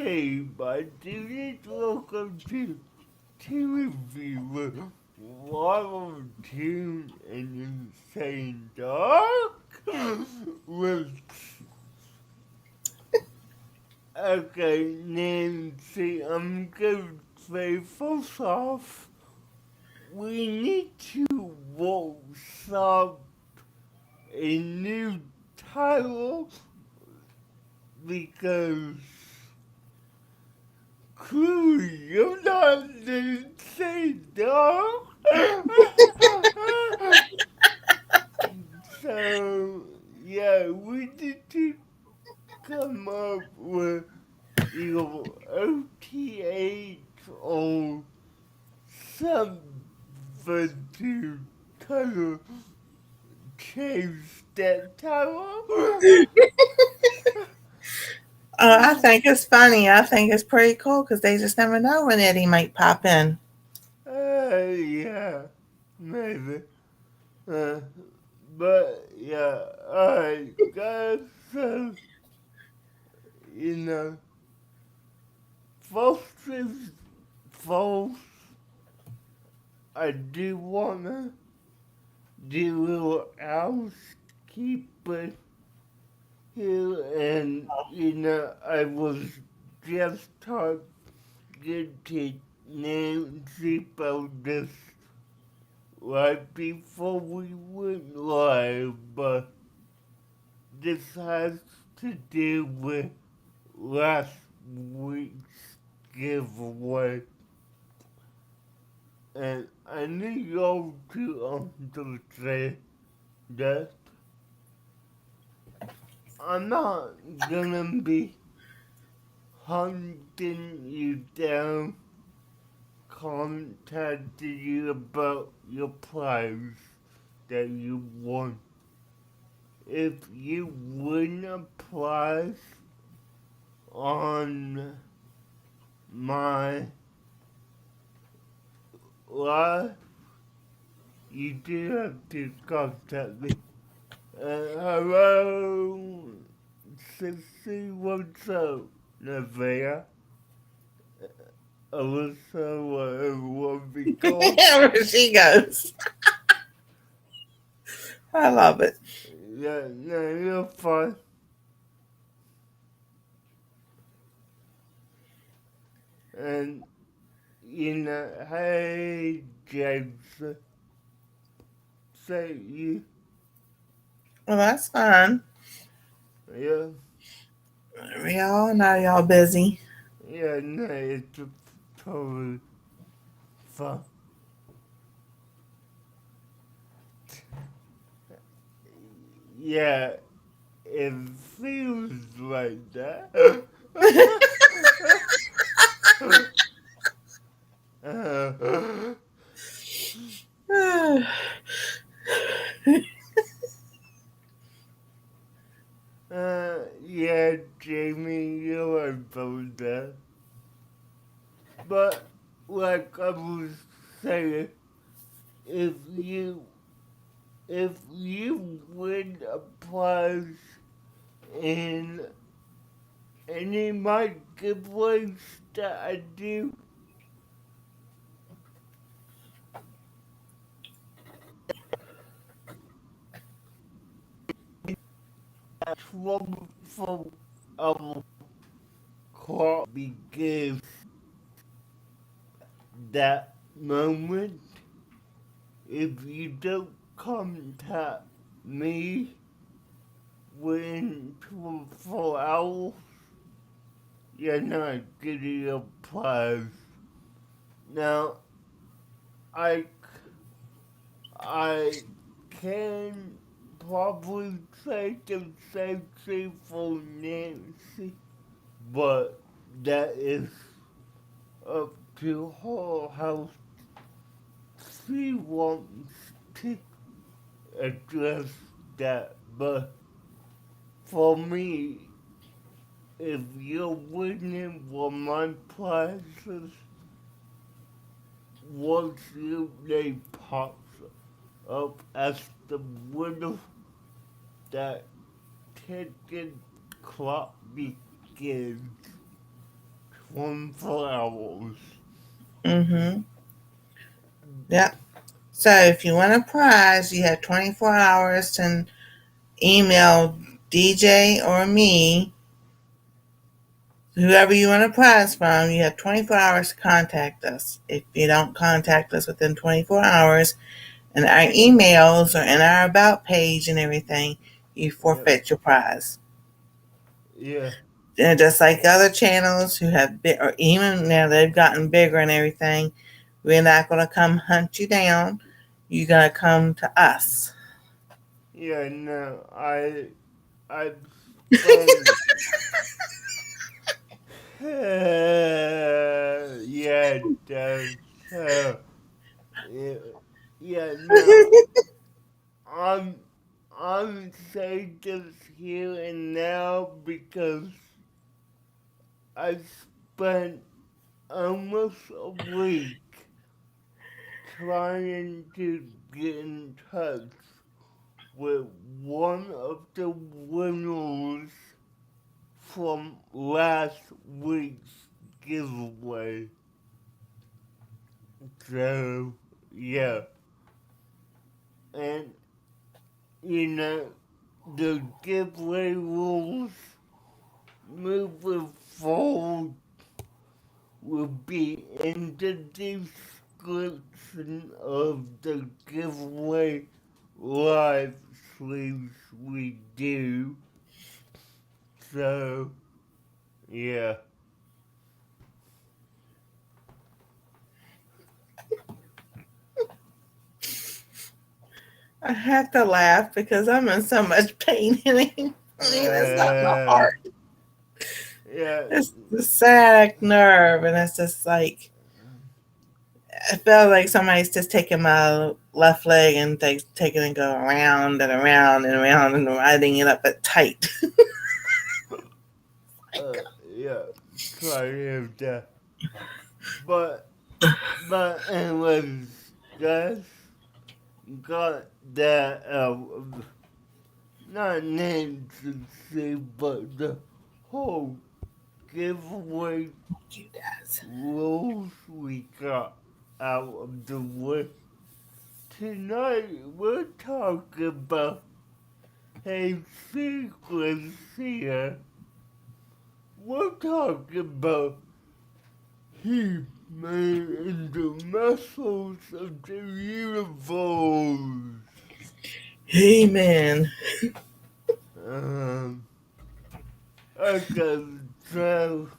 Hey, my dear, welcome to Tuesday with Waddle Tune and Insane Dog. With okay, Nancy, I'm gonna say first off, we need to workshop a new title because cool, you're not the same dog. So yeah, we need to come up with either OTH or something to kind of change that title. I think it's funny. I think it's pretty cool because they just never know when Eddie might pop in. Yeah, maybe. Uh, but yeah, alright, guys. So you know, first is first. I do wanna do a little housekeeping here, and I was just talking to Nancy about this right before we went live, but this has to do with last week's giveaway. And I need y'all to understand that I'm not gonna be hunting you down, contacting you about your prize that you won. If you win a prize on my live, you do have to contact me. Hello, Sissy, what's up, Nevaeh? Alyssa, whatever you want to be called. There she goes. I love it. Yeah, no, you're fine. And, hey, James, say you, Well, that's fun. yeah, We all know y'all busy. yeah, no, it's totally fine. Yeah, it feels like that. Yeah, Jamie, you are both that. But, like I was saying, if you if you win a prize in any of my giveaways that I do, trouble for our car begins that moment. If you don't contact me within 24 hours, you're not getting a prize. Now, I, I can probably say the same thing for Nancy, but that is up to her how she wants to address that. But for me, if you're winning one of my prizes, once your name pops up as the winner, that ticket clock begins. 24 hours. Mm-hmm. Yep. So if you want a prize, you have 24 hours to email DJ or me, whoever you want a prize from. You have 24 hours to contact us. If you don't contact us within 24 hours, and our emails are in our about page and everything, you Yeah. forfeit your prize. Yeah. And just like other channels who have been, or even now they've gotten bigger and everything, we're not going to come hunt you down. You're going to come to us. Yeah, no, I've spent yeah, so yeah, yeah, no, I'm I'm saying this here and now because I spent almost a week trying to get in touch with one of the winners from last week's giveaway. So, yeah. And, you know, the giveaway rules moving forward will be in the description of the giveaway live streams we do. So, yeah. I have to laugh because I'm in so much pain. I mean, it's not my heart. Yeah. It's the sciatic nerve, and it's just like I feel like somebody's just taking my left leg and taking and go around and around and around and riding it up it tight. Yeah. Sorry of that. But, anyways, guys, got that, not named to see, but the whole giveaway You guys. rules we got out of the way. Tonight, we're talking about a sequence here. We're talking about he made in the muscles of the universe. Amen. Um, okay, so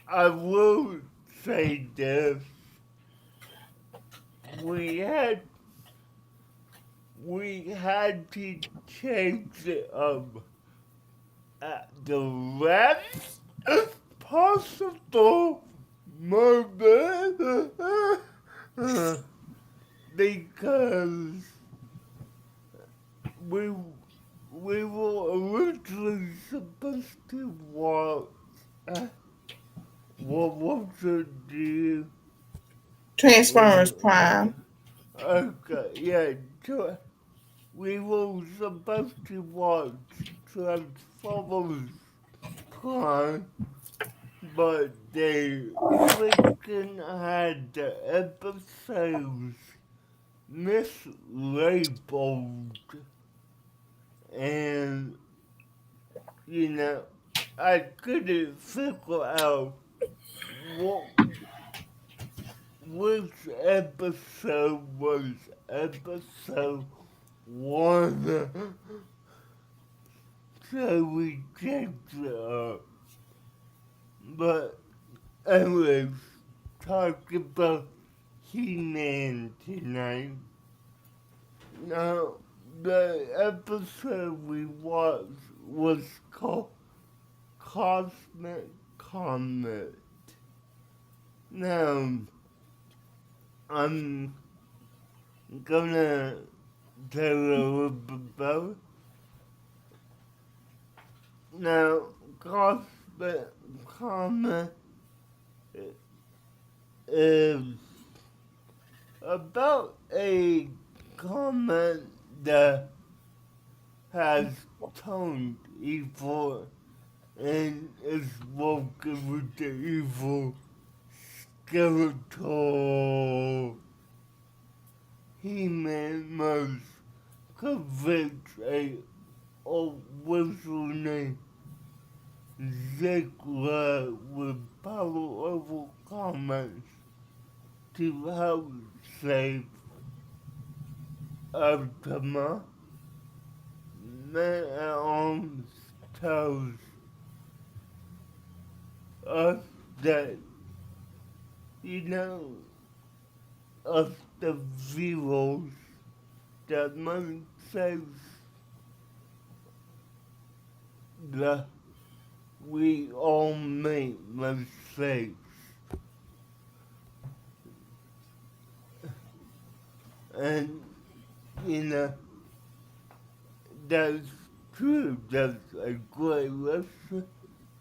I will say this. We had to change it up at the last possible moment because we were originally supposed to watch what was it? Transformers Prime. Okay, yeah, we were supposed to watch Transformers Prime, but they freaking had the episodes mislabeled, and you know, I couldn't figure out what which episode was episode one, so we checked it up. But anyways, talk about He-Man tonight. Now, the episode we watched was called Cosmic Comet. Now, I'm gonna tell you a little bit about it. Now, Cosmic Comet is about a comet that has turned evil and is working with the evil skeletal. He-Man must convince what's her name? Ziggler with powerful comments to help save Optima. Man-at-Arms tells us that, us the viewers, that must save the we all make mistakes. And, that's true. That's a great lesson.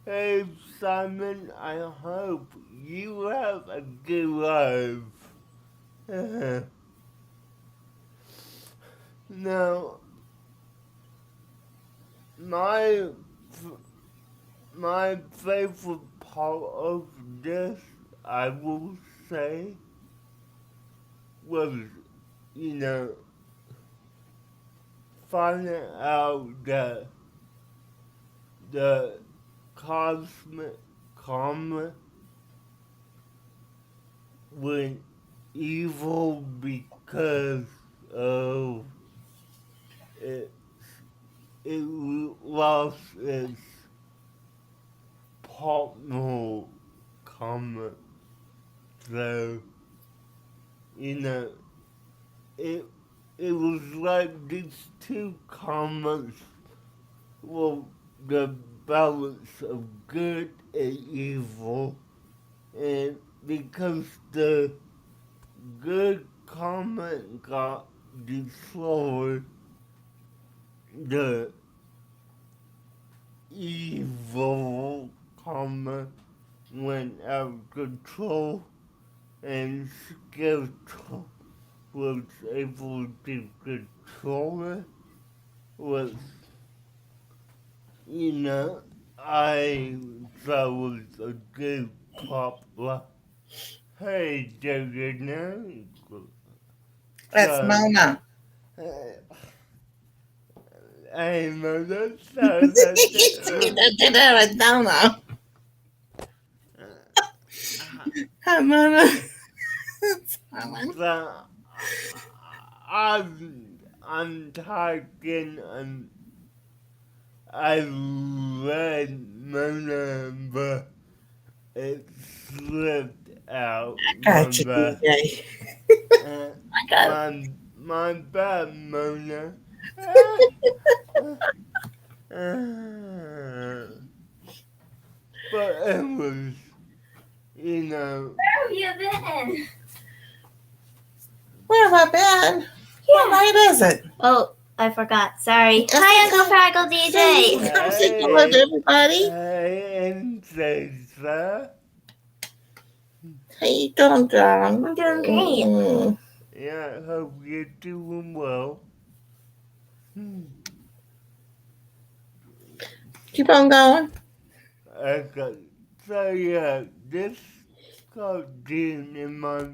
Hey, Simon, I hope you have a good life. Now, my my favorite part of this, I will say, was, finding out that the cosmic comet went evil because of it. It lost its partner comet. So, it it was like these two comets were the balance of good and evil, and because the good comet got destroyed, the evil comet went out of control, and Skeletor was able to control it. Was, I thought was a good poplar. Hey, David, That's Mona. Hey, Mona, so That's Mona. Hi, Mona. So, I'm talking, and I read Mona, but it slipped out. Got you, DJ. I got it. My bad, Mona. But it was, Where have you been? Where have I been? What night is it? Oh, I forgot. Sorry. Hi, Uncle Fraggle DJ. Come say hello to everybody. Hey, Ancestor. How you doing, darling? I'm doing great. Yeah, I hope you're doing well. Keep on going. Okay, so yeah, this cartoon in my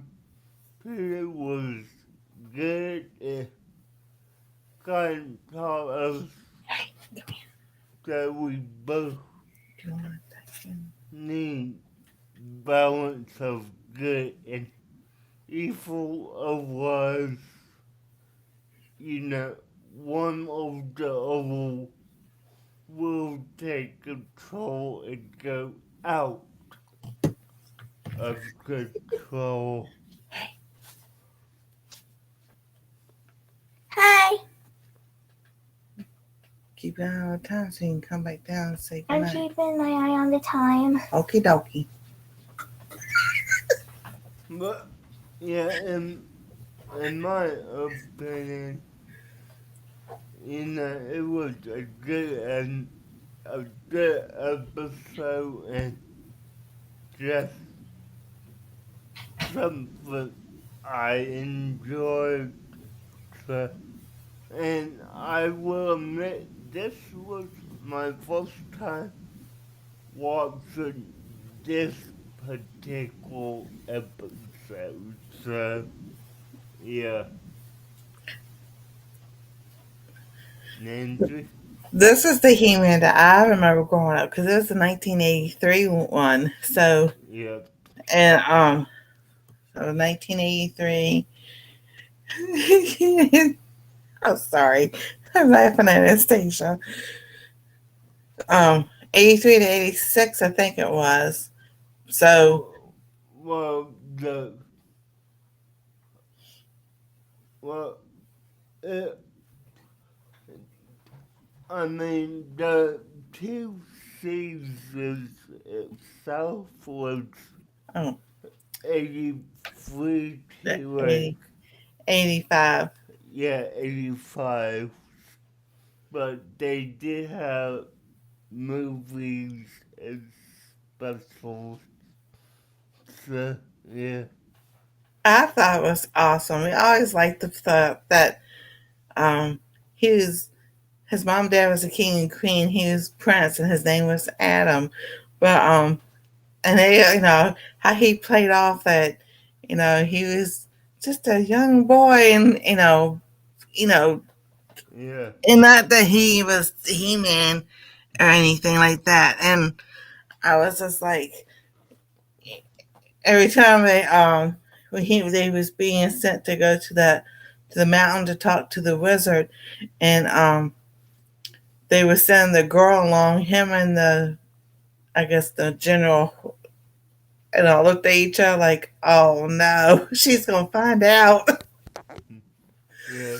opinion was good. It kind of taught us that we both need balance of good and evil, otherwise, one of the other will take control and go out of control. Hi. Keep an eye on the time so you can come back down and say I'm goodnight. keeping my eye on the time. Okie dokie. But yeah, in my opinion, it was a good episode, and just something I enjoyed. And I will admit, this was my first time watching this particular episode. So, yeah. Nancy? This is the He-Man that I remember growing up because it was the 1983 one. So Yeah. and so 1983. I'm sorry, I'm laughing at Anastasia. 83 to 86, I think it was. So Well, well, it, I mean, the two seasons itself was oh, 83 the to 80, 85. yeah, 85. But they did have movies and specials. So, yeah. I thought it was awesome. I always liked the thought that um he was his mom and dad was a king and queen. He was prince and his name was Adam. But and they how he played off that he was just a young boy and you know Yeah. and not that he was He-Man or anything like that. And I was just like every time when they was being sent to go to the mountain to talk to the wizard, and they were sending the girl along, him and the I guess the general, and I looked at each other like, oh no, she's gonna find out. Yeah.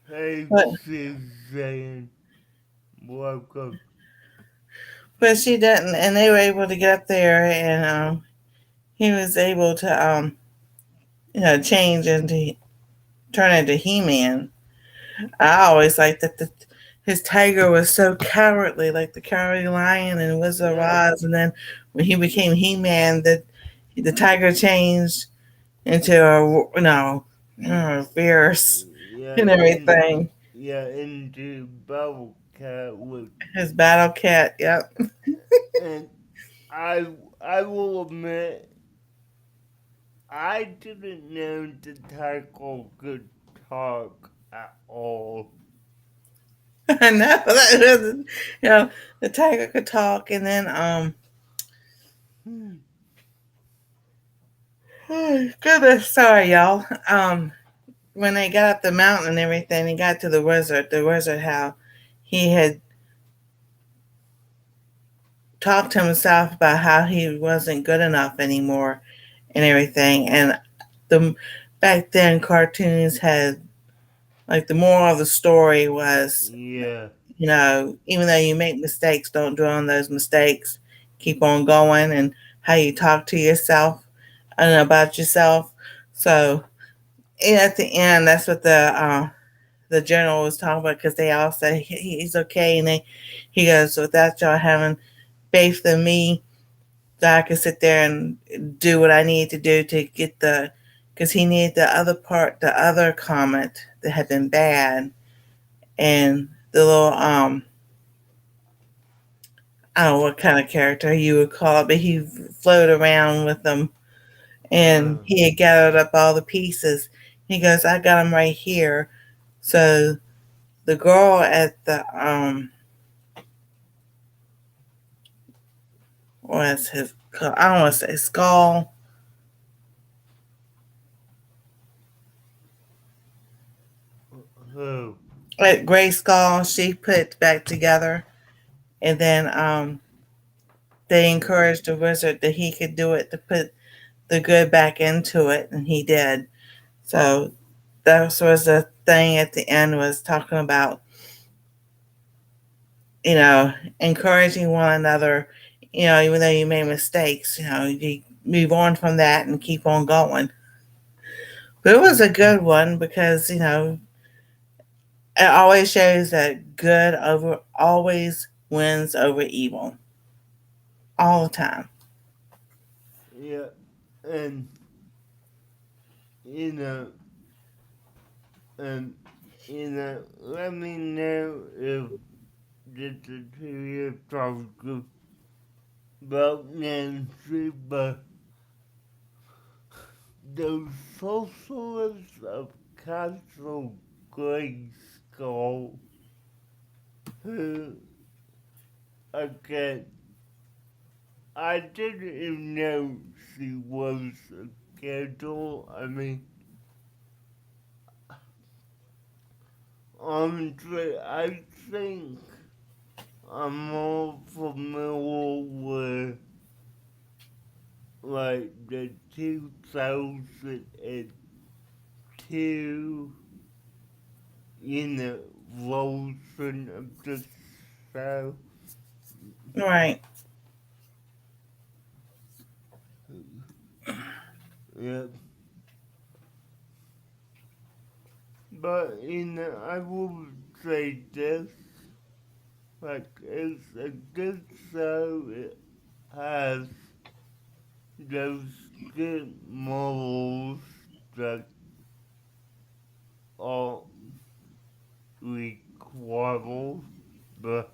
Hey, but Suzanne. Welcome. but she didn't, and they were able to get up there, and he was able to change into turn into He-Man. I always liked that his tiger was so cowardly, like the cowardly lion and Wizard of Yeah. Oz. And then when he became He-Man, the tiger changed into fierce Yeah, and everything. into Bubble Cat with, His battle cat, yep. and I I will admit I didn't know the tiger could talk at all. I know that was, the tiger could talk, and then Hmm. goodness, sorry y'all. When they got up the mountain and everything, they got to the wizard how he had talked to himself about how he wasn't good enough anymore and everything. And the back then cartoons had like the moral of the story was, Yeah. even though you make mistakes, don't dwell on those mistakes. Keep on going and how you talk to yourself and about yourself. So and at the end, that's what the general was talking about because they all said he's okay, and he goes, without y'all having faith in me, that I could sit there and do what I need to do to get because he needed the other part, the other comment that had been bad, and the little I don't know what kind of character you would call it, but he floated around with them, and Uh, he had gathered up all the pieces. He goes, I got them right here. So the girl at the what's his I don't want to say skull who? at Gray Skull, she put it back together, and then they encouraged the wizard that he could do it to put the good back into it, and he did. So that was the thing at the end was talking about encouraging one another. Even though you made mistakes, you move on from that and keep on going. But it was a good one because it always shows that good over always wins over evil all the time. Yeah. And, you know, and, let me know if this is who you're talking about Nancy, but the socialists of Castle Grayskull, who, again, I didn't even know she was a schedule. I mean, honestly, I think I'm more familiar with like the 2002, version of the show. Right. Yeah. But, I will say this, like, it's a good show. It has those good morals that are required, but,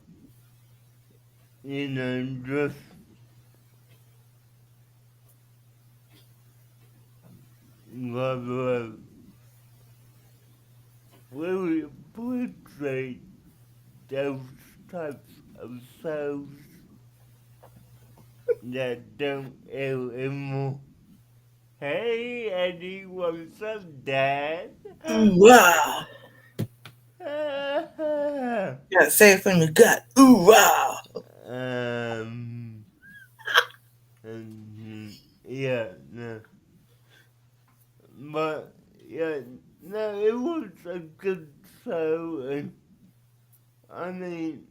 just rather really appreciate those types of shows that don't air anymore. Hey, Eddie, what's up, Dad? Ooh, wow. Yeah, say it from the gut. Ooh, wow. um, yeah, no. But, yeah, no, it was a good show, and I mean,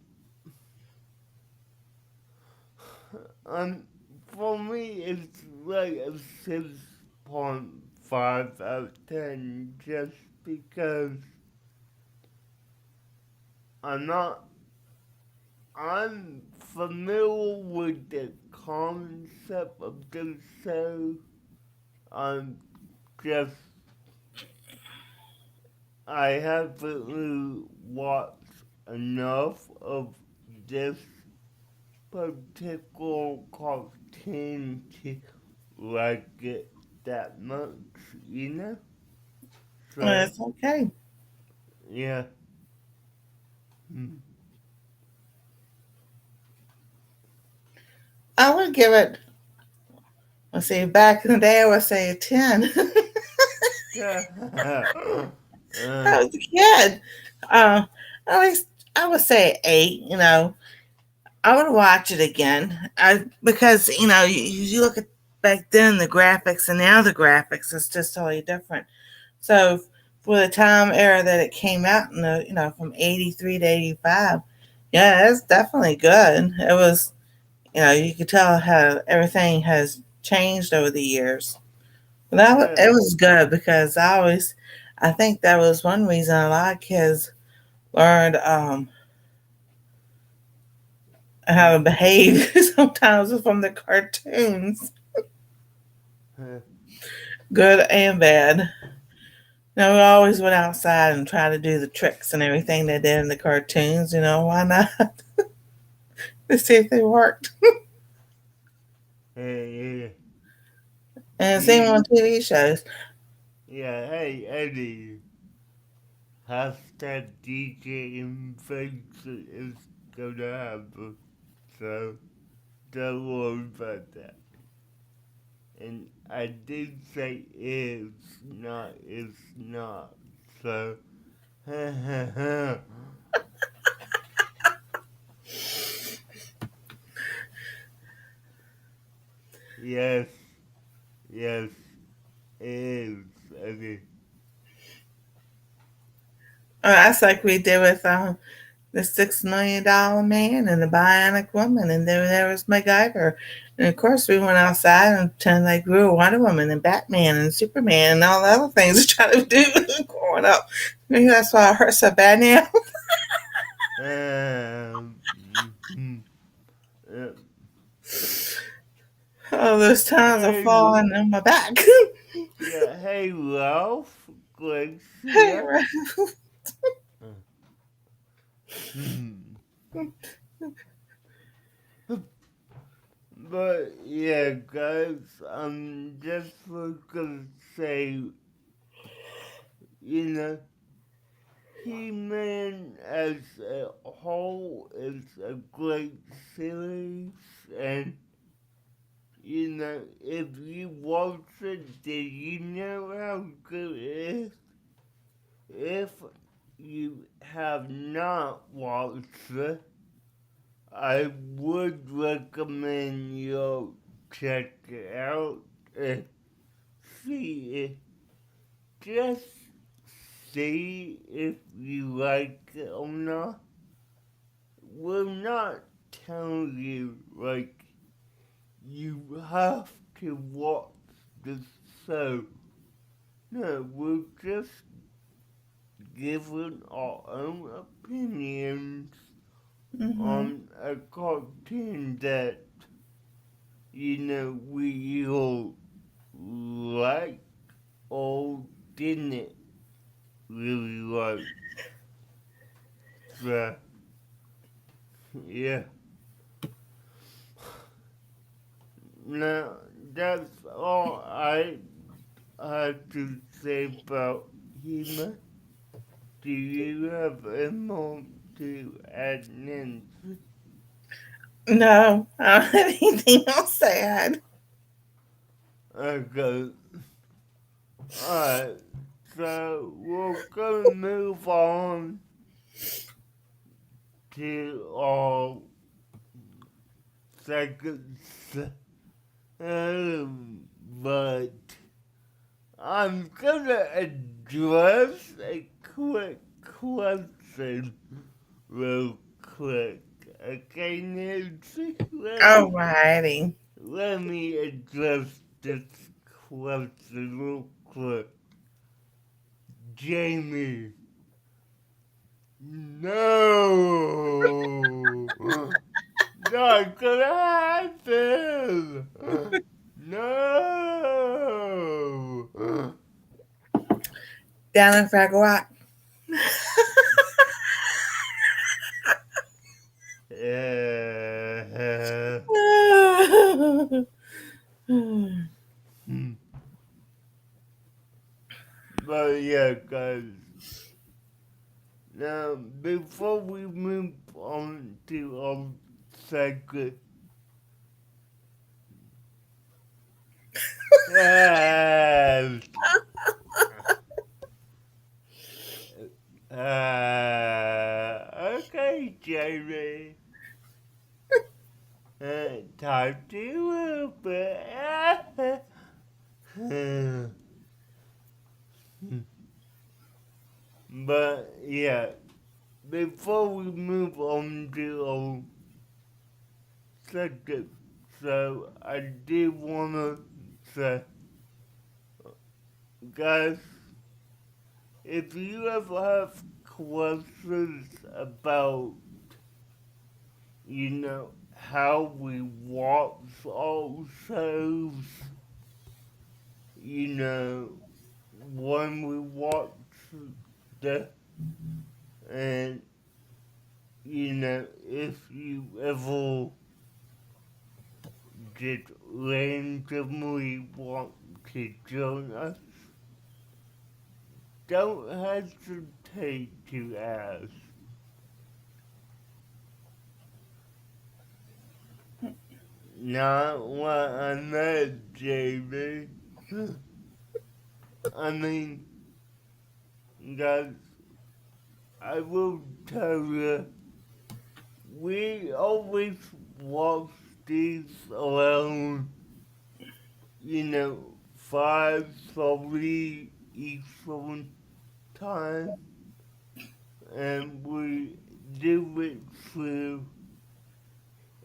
um, for me, it's like a 6.5 out of 10 just because I'm not, I'm familiar with the concept of the show. I'm just, I haven't really watched enough of this particular cartoon to like it that much. Well, So, it's okay. yeah. Mm. I would give it, let's see, back in the day, I would say a 10. I was a kid. At least I would say 8, I would watch it again. Because, you look at back then the graphics and now the graphics is just totally different. So for the time era that it came out in the, from 83 to 85, yeah, it's definitely good. It was, you could tell how everything has changed over the years. But Yeah. it was good because I think that was one reason a lot of kids learned how to behave sometimes from the cartoons, good and bad. We always went outside and tried to do the tricks and everything they did in the cartoons. Why not? To see if they worked. Hey, And same on you, TV shows. yeah, hey, Eddie, hashtag DJ inflation is gonna happen, so don't worry about that. And I did say it's not, so, yes, yes, it is, Eddie. That's like we did with the $6 million man and the Bionic Woman, and then there was MacGyver. And of course, we went outside and pretended like we were Wonder Woman and Batman and Superman and all the other things we tried to do growing up. Maybe that's why I hurt so bad now. Mhm. Uh, All those times of hey, falling on my back. yeah, hey, Ralph, good to see Hey, ya. right. But yeah, guys, just for gonna say, you know, He-Man as a whole is a great series, and you know, if you watch it, did you know how good it is? If you have not watched it, I would recommend you check it out and see it. Just see if you like it or not. We're not telling you, like, you have to watch the show. No, we're just giving our own opinions Mm-hmm. on a cartoon that, you know, we all like or didn't really like. So, yeah. Now, that's all I have to say about Hema. Do you have any more to add, Nancy? No, I don't have anything else to add. Okay. Alright. So, we're gonna move on to our second but I'm gonna address a quick question real quick. Okay, Nancy? Alrighty. Let me address this question real quick. Jamie. No! Not gonna happen! No! Down in Fraggle Rock. Yeah. But yeah, guys. Now, before we move on to our second, yes, okay, Jamie. Talk to you a little bit. But yeah, before we move on to our second, so I did wanna say, guys, if you ever have questions about, you know, how we watch our shows, you know, when we watch the, and, you know, if you ever just randomly want to join us, don't hesitate to ask. Not what I meant, Jamie. I mean, guys, I will tell you, we always watch these around, you know, 5:30 Eastern time, and we do it through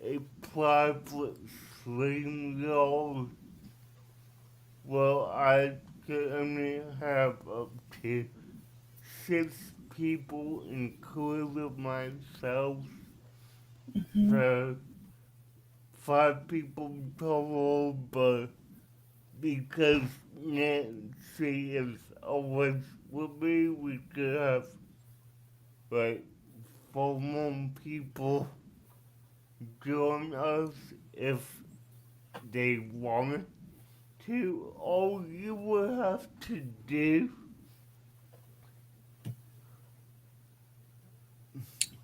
a private stream yard. Well, I could only have up to 6 people, including myself. Mhm. So 5 people total, but because Nancy is always with me, we could have like 4 more people join us if they wanted to. All you would have to do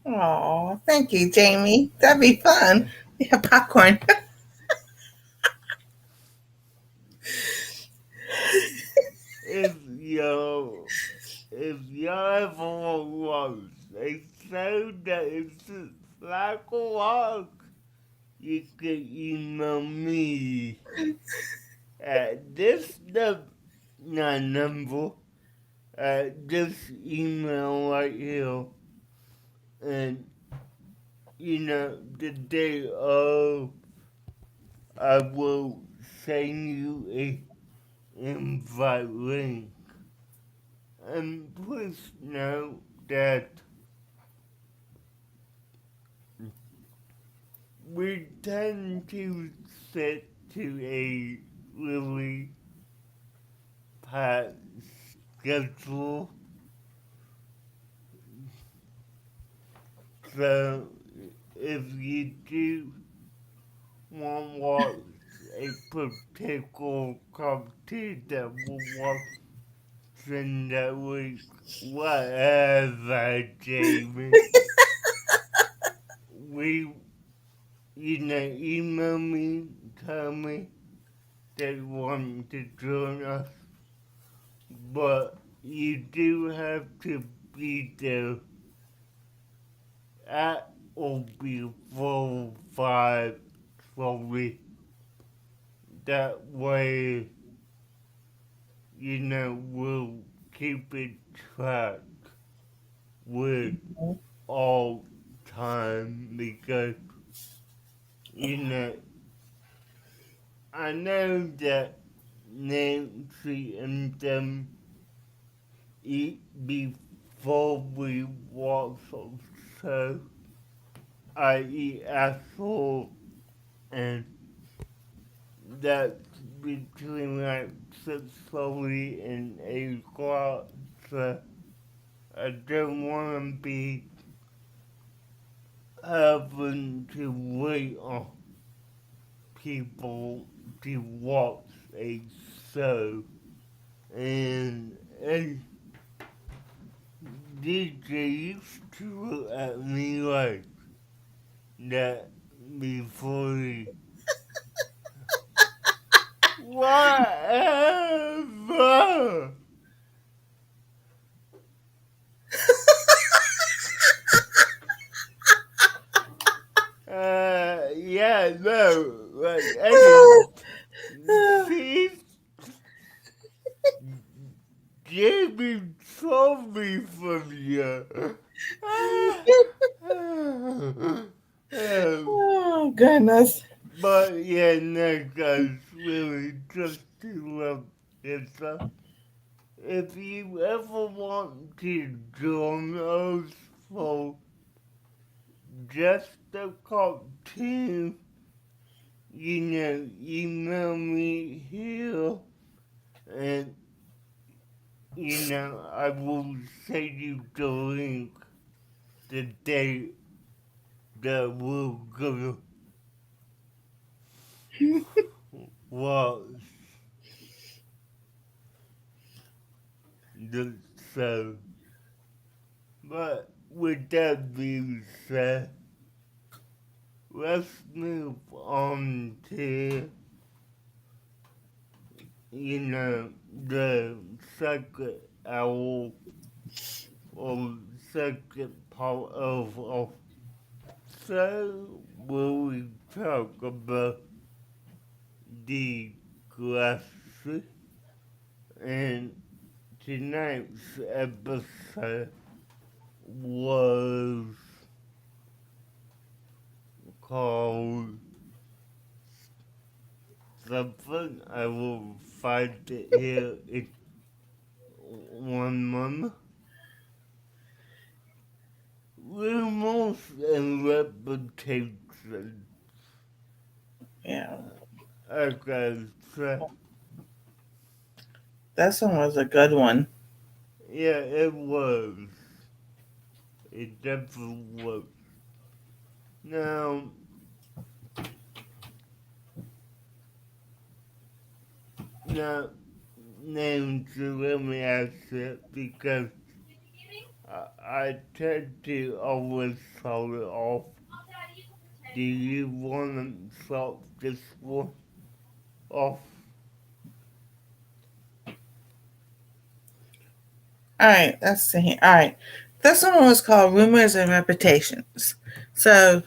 Oh, thank you, Jamie. That'd be fun. We have popcorn. if y'all ever watch a show that is like a walk, you can email me at this number, at this email right here, and the day of, I will send you a invite link. And please note that we tend to set to a really packed schedule. So if you do want to watch a particular cartoon that we'll watch in that week, whatever, Jamie, we, email me, tell me that you want to join us, but you do have to be there at or before 5:40. That way, we'll keep it track with all time because, I know that Nancy and them eat before we watch, so I eat after, and that's between like 6:40 and 8 o'clock, so I don't want to be having to wait on people to watch a show. And DJ used to look at me like that before he, whatever. Yeah, no, like, see, Jamie told me from you. Oh, goodness. But yeah, no, guys, really, just to love yourself. If you ever want to join us for just a cartoon, email me here, and I will send you the link the day that we're gonna watch the show. But with that being said, let's move on to, the second hour or second part of our show where we talk about the glasses. And tonight's episode was called something. I will find it here in one moment. Rumors and reputation. Yeah. Okay, so That song was a good one. yeah, it was. It definitely was. Now, not name to let me ask it because I tend to always call it off. Do you want to start this one off? All right, let's see here. All right, this one was called Rumors and Reputations. So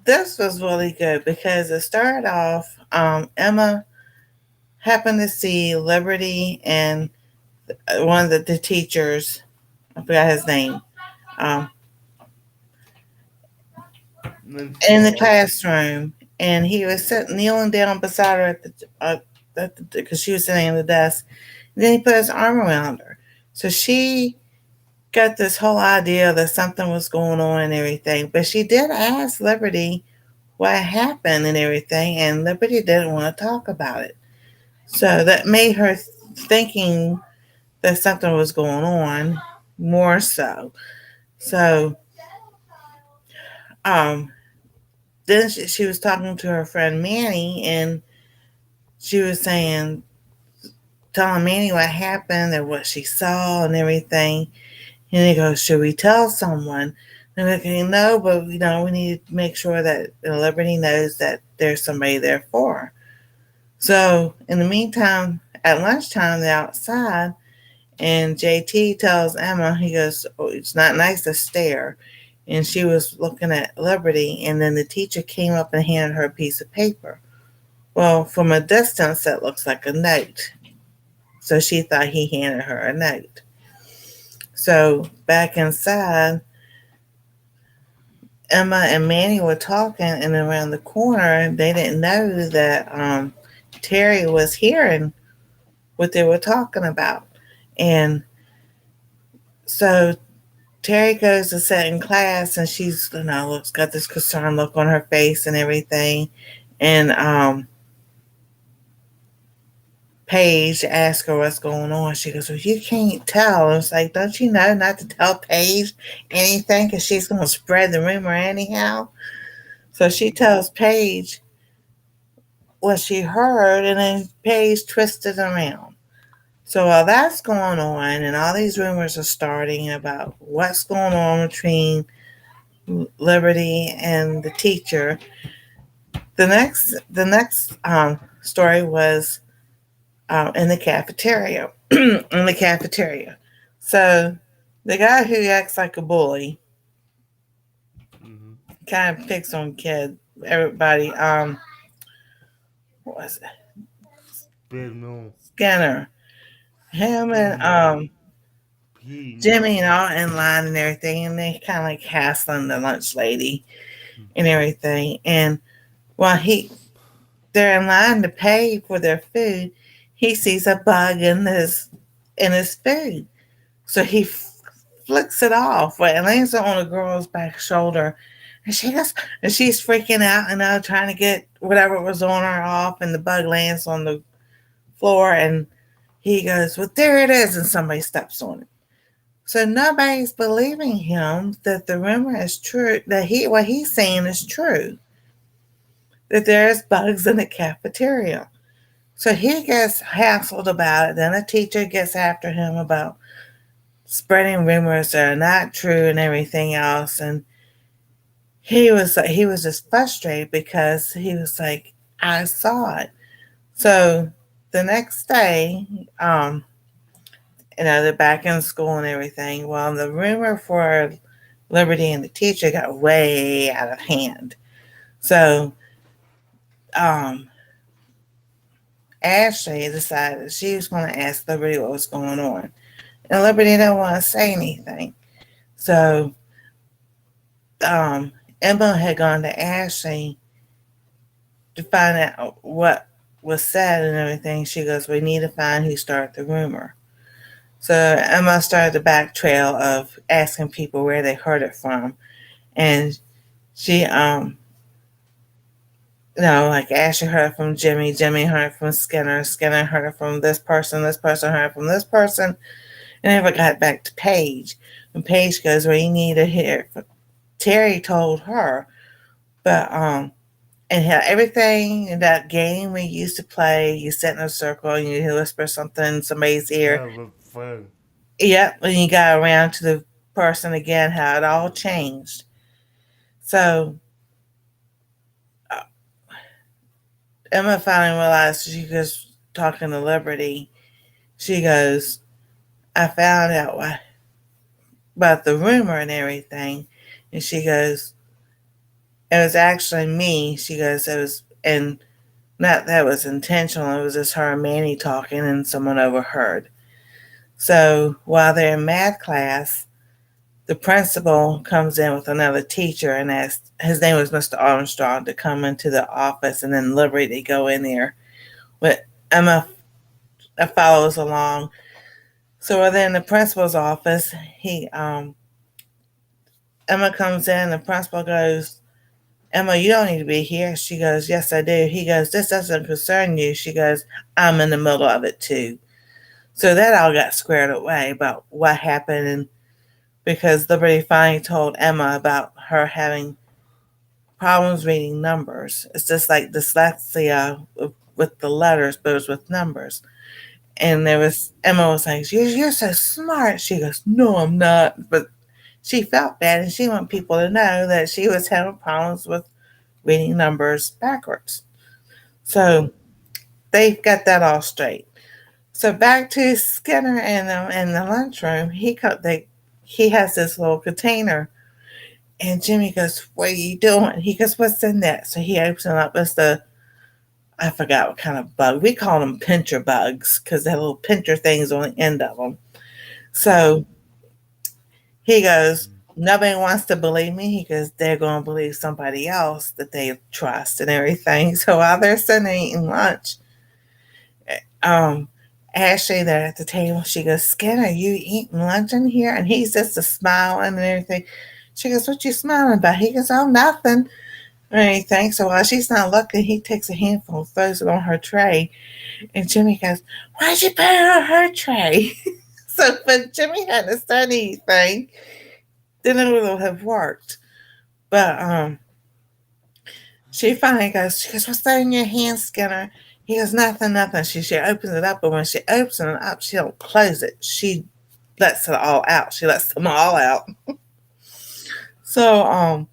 this was really good because it started off. Emma happened to see Liberty and one of the teachers. I forgot his name. Um, in the classroom, and he was sitting kneeling down beside her because she was sitting at the desk. And then he put his arm around her, so she got this whole idea that something was going on and everything. But she did ask Liberty what happened and everything, and Liberty didn't want to talk about it. So that made her thinking that something was going on more so. So um, then she was talking to her friend Manny, and she was telling Manny what happened and what she saw and everything. And he goes, "Should we tell someone?" And they're like, "No, but we need to make sure that Liberty knows that there's somebody there for her." So in the meantime, at lunchtime, they're outside, and JT tells Emma, he goes, "Oh, it's not nice to stare." And she was looking at Liberty, and then the teacher came up and handed her a piece of paper. Well, from a distance, that looks like a note. So she thought he handed her a note. So back inside, Emma and Manny were talking, and around the corner, they didn't know that Terry was hearing what they were talking about. And so Terry goes to sit in class, and she's, got this concerned look on her face and everything. And Paige asked her what's going on. She goes, "Well, you can't tell." It's like, don't you know not to tell Paige anything because she's going to spread the rumor anyhow? So she tells Paige what she heard, and then Paige twisted around. So while that's going on, and all these rumors are starting about what's going on between Liberty and the teacher, the next story was in the cafeteria. In the cafeteria. So the guy who acts like a bully kind of picks on everybody. What was it? Skinner. Him and Jimmy and all in line and everything, and they kind of like hassling the lunch lady and everything. And while they're in line to pay for their food, he sees a bug in his food. So he flicks it off. It lands on a girl's back shoulder. And she's freaking out, trying to get whatever was on her off, and the bug lands on the floor, and he goes, "Well, there it is," and somebody steps on it. So nobody's believing him that the rumor is true, that what he's saying is true, that there's bugs in the cafeteria. So he gets hassled about it. Then a teacher gets after him about spreading rumors that are not true and everything else. And he was just frustrated because he was like, "I saw it." So the next day, they're back in school and everything. Well, the rumor for Liberty and the teacher got way out of hand. So Ashley decided she was going to ask Liberty what was going on. And Liberty didn't want to say anything. So Emma had gone to Ashley to find out what was said and everything. She goes, "We need to find who started the rumor." So Emma started the back trail of asking people where they heard it from. And she, like Ashley heard it from Jimmy heard it from Skinner heard it from this person heard it from this person, and never got back to Paige. And Paige goes, "Well, you need to hear it." Terry told her, but and how everything in that game we used to play, you sit in a circle and you whisper something in somebody's ear. That was fun. Yep, when you got around to the person again, how it all changed. So uh, Emma finally realized she was talking to Liberty. She goes, I found out about the rumor and everything. And she goes, it was actually me. She goes, it was, and not that was intentional. It was just her and Manny talking and someone overheard. So while they're in math class, the principal comes in with another teacher and asks, his name was Mr. Armstrong, to come into the office, and then Liberty to go in there. But Emma follows along. So we're in the principal's office. Emma comes in, the principal goes, Emma, you don't need to be here. She goes, yes, I do. He goes, this doesn't concern you. She goes, I'm in the middle of it too. So that all got squared away about what happened, and because Liberty finally told Emma about her having problems reading numbers. It's just like dyslexia with the letters, but it was with numbers. And there was Emma was like, you're so smart. She goes, no, I'm not. But she felt bad, and she wanted people to know that she was having problems with reading numbers backwards. So they got that all straight. So back to Skinner in the lunchroom. He has this little container, and Jimmy goes, "What are you doing?" He goes, "What's in that?" So he opens it up. It's the I forgot what kind of bug. We call them pincher bugs because they have little pincher things on the end of them. So he goes, nobody wants to believe me. He goes, they're going to believe somebody else that they trust and everything. So while they're sitting there eating lunch, um, Ashley there at the table, she goes, Skinner, you eating lunch in here? And he's just a smiling and everything. She goes, what you smiling about? He goes, oh, nothing or anything. So while she's not looking, he takes a handful and throws it on her tray. And Jimmy goes, why'd you put it on her tray? So if Jimmy hadn't said anything, then it would have worked. But she finally goes, she goes, what's that in your hand, Skinner? He goes, nothing, nothing. She opens it up, but when she opens it up, she don't close it. She lets it all out. She lets them all out. So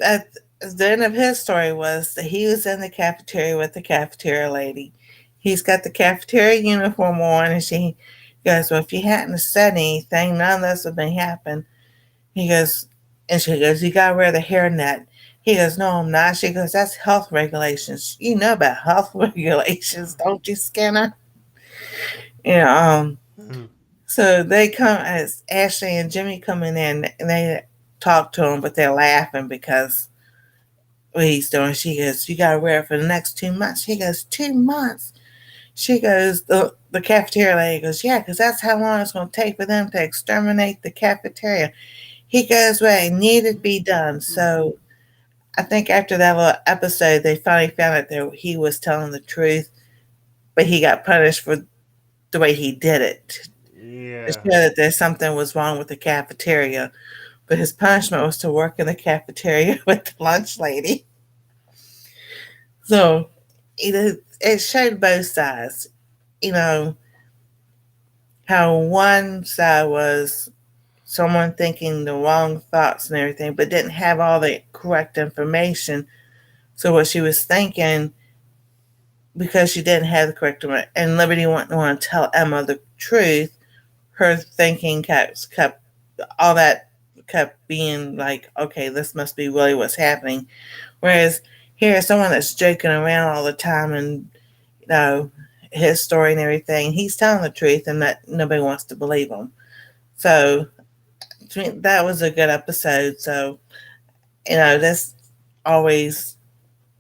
at the end of his story was that he was in the cafeteria with the cafeteria lady. He's got the cafeteria uniform on, and she goes, well, if you hadn't said anything, none of this would have happened. He goes, and she goes, you got to wear the hairnet. He goes, no, I'm not. She goes, that's health regulations. You know about health regulations, don't you, Skinner? Yeah. So they come as Ashley and Jimmy coming in, and they talk to him, but they're laughing because what he's doing. She goes, you got to wear it for the next 2 months. He goes, 2 months. She goes, the cafeteria lady goes, yeah, because that's how long it's going to take for them to exterminate the cafeteria. He goes, well, it needed to be done. So I think after that little episode, they finally found out that he was telling the truth, but he got punished for the way he did it. To Yeah. show that there's something was wrong with the cafeteria. But his punishment was to work in the cafeteria with the lunch lady. So it showed both sides. You know, how one side was someone thinking the wrong thoughts and everything, but didn't have all the correct information. So what she was thinking, because she didn't have the correct information, and Liberty wouldn't want to tell Emma the truth, her thinking kept all that kept being like, okay, this must be really what's happening. Whereas here's someone that's joking around all the time, and his story and everything, he's telling the truth, and that nobody wants to believe him. So to me, that was a good episode. So just always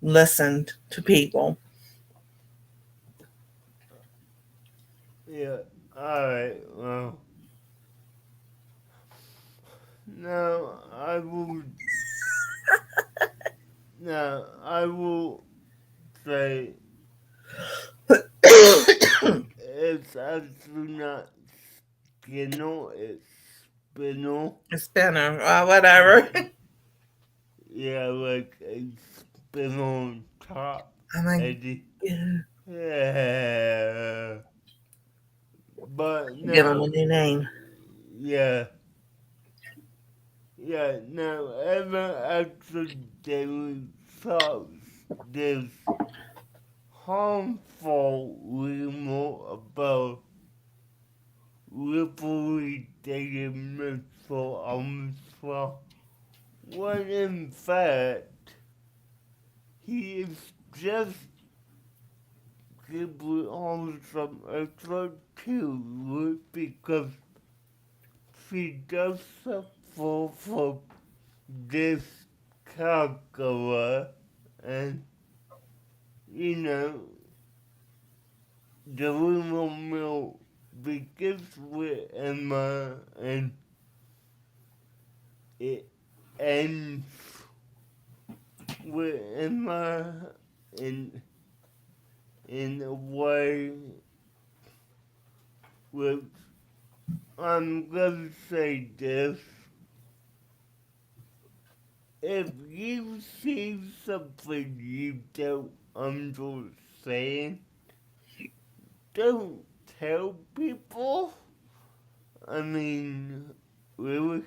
listened to people. Yeah. Alright, well. Now I will. Now I will say it's actually not Skinner, it's Spinner. Spinner, whatever. yeah, like a spin on top. I'm like, Eddie. yeah. Yeah. But Give him no, a new name. yeah. Yeah, no, ever accidentally thoughts there's harmful rumor about Ripley dating Mr. Armstrong, when in fact he is just simply Armstrong a too because she does suffer from this calcula and you know the rumor mill begins with Emma and it ends with Emma in in a way which I'm gonna say this. If you see something you don't understand, don't tell people. I mean, really,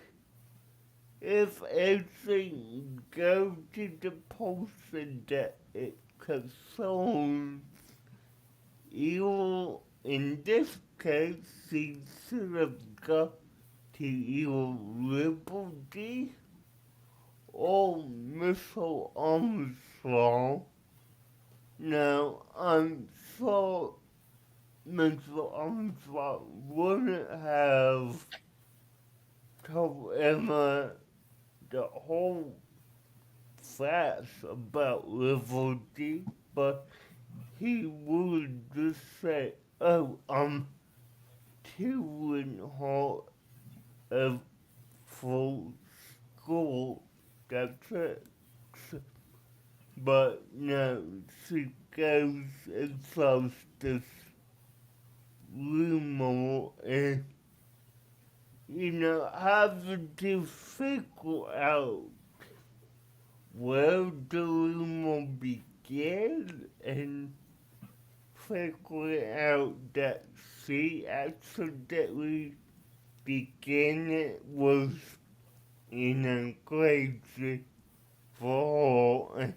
if anything, go to the person that it concerns. You, in this case, he should have got to either Liberty or Missile Armstrong. Now, I'm sure Mr. Armstrong wouldn't have told Emma the whole facts about Liberty, but he would just say, oh, I'm doing hard of full school, that's it. But no, she goes and solves this rumor and, having to figure out where the rumor began and figure out that she accidentally began it was, crazy for her.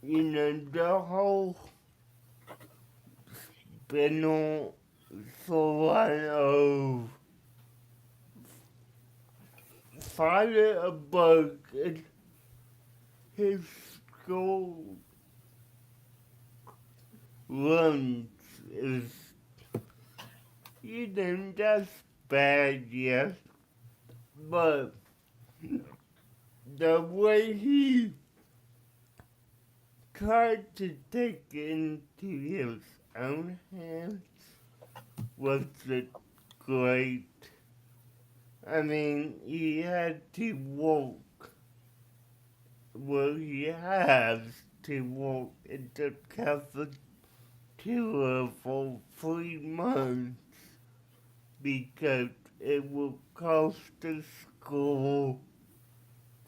The whole spinal story of finding a bug in his school lunch is, that's bad, yes, but the way he tried to take it into his own hands wasn't great. I mean, he had to walk, well, he has to walk in the cafeteria for 3 months because it will cost the school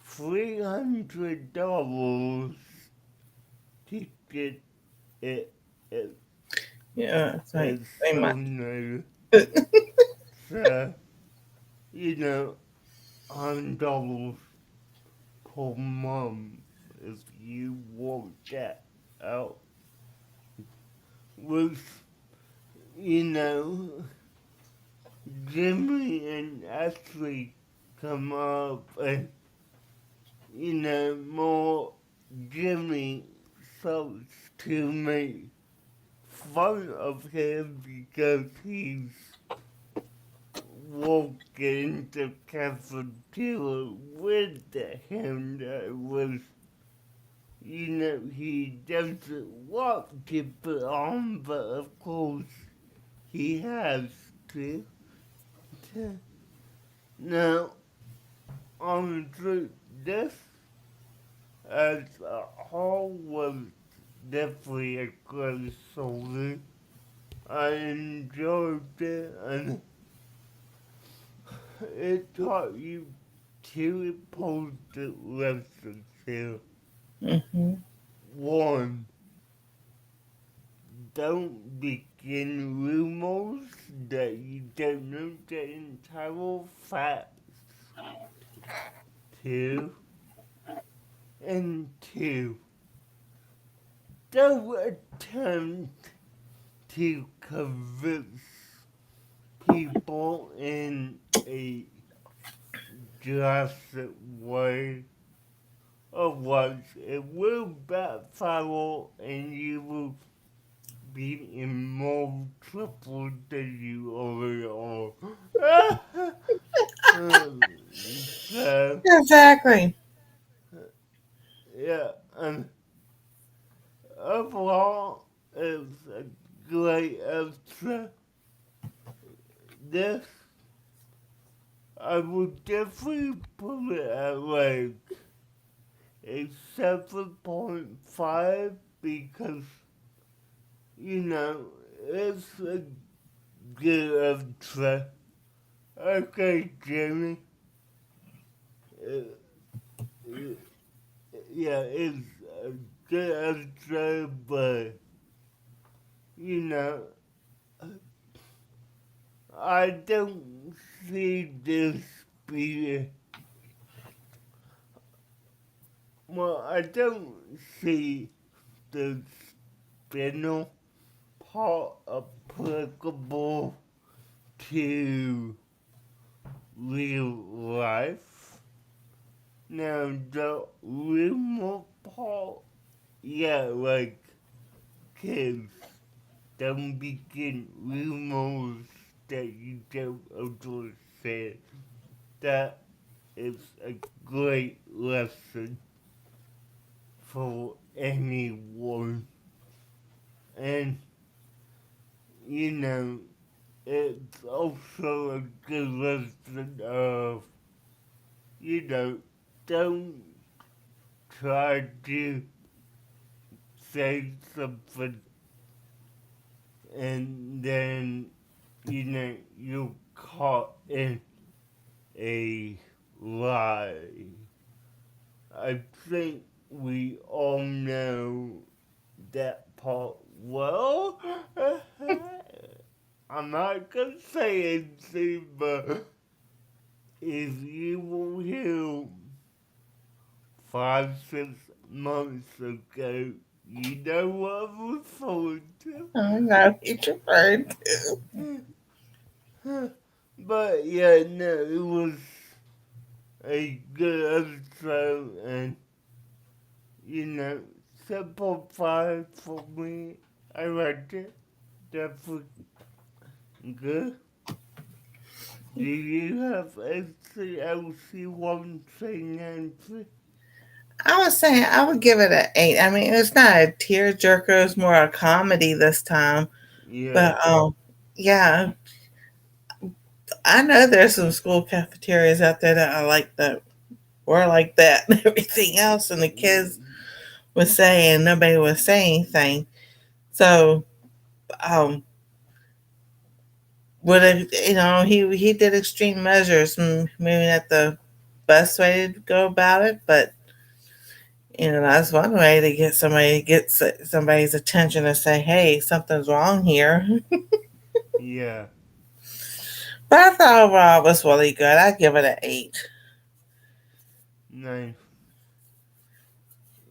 $300 to get it. Yeah, it's like It's they so might. new. So, $100 per month if you work that out. With, Jimmy and Ashley come up and, more Jimmy starts to make fun of him because he's walking the cafeteria with him that was, he doesn't want to put on, but of course he has to. Now, honestly, this as a whole was definitely a great story. I enjoyed it and it taught you two important lessons here. Mm-hmm. One, don't begin rumors that you don't know the entire facts. Two, and two, don't attempt to convince people in a drastic way. Otherwise, it will backfire and you will be in more trouble than you already are. So, Exactly. yeah, and overall, it's a great episode. This, I would definitely put it at like a 7.5 because, you know, it's a good episode. Okay, Jimmy. Uh, uh, yeah, it's a good episode, but, you know, I don't see this being. Well, I don't see the spinal part applicable to real life. Now, the real part, yeah, like kids don't begin rumors that you don't understand. That is a great lesson for anyone. And, you know, it's also a good lesson of, you know, don't try to say something and then, you know, you're caught in a lie. I think we all know that part well. I'm not gonna say anything, but if you were here 5, 6 months ago, you know what I'm referring I know what you're referring to. to. But yeah, no, it was a good episode, and you know, 7.5 for me. I liked it. Definitely good. Do you have anything else you want to say, Nancy? I was saying I would give it an 8. I mean, it's not a tearjerker; it's more a comedy this time. Yeah, But yeah, I know there's some school cafeterias out there that are like that, or like that, and everything else, and the kids was saying nobody was saying anything. So, um, would it, he did extreme measures, maybe not the best way to go about it, but that's one way to get somebody's attention to say, "Hey, something's wrong here." yeah, But I thought overall it was really good. I give it an 8. nice.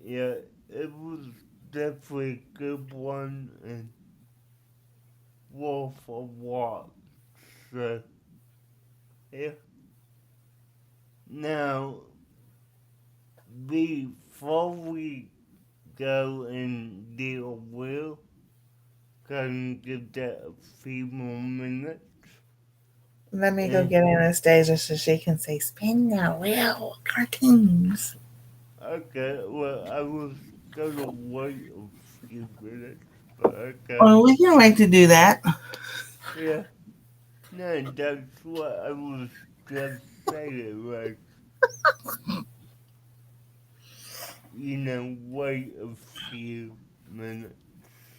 Yeah, it was definitely a good one and worth a watch. So, yeah. Now, before we go and deal with, can give that a few more minutes. Let me go And, get Anastasia so she can say, "Spin the wheel, cartoons." okay, well, I was gonna wait a few minutes, but okay. Well, we can wait to do that. Yeah, no, that's what I was just saying, like, wait a few minutes,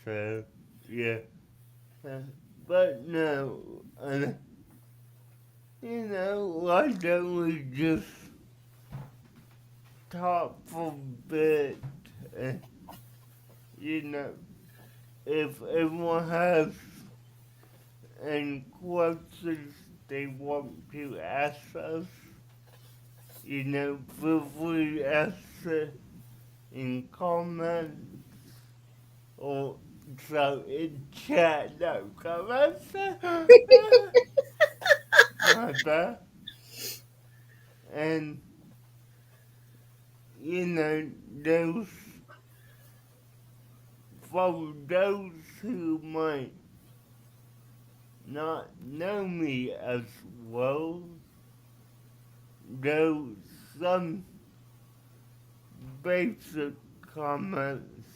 so, yeah. Uh, but no, why don't we just thoughtful bit. Uh, you know, if everyone has any questions they want to ask us, feel free to ask it in comments or so in chat. No comments. My bad. And those for those who might not know me as well, there's some basic comments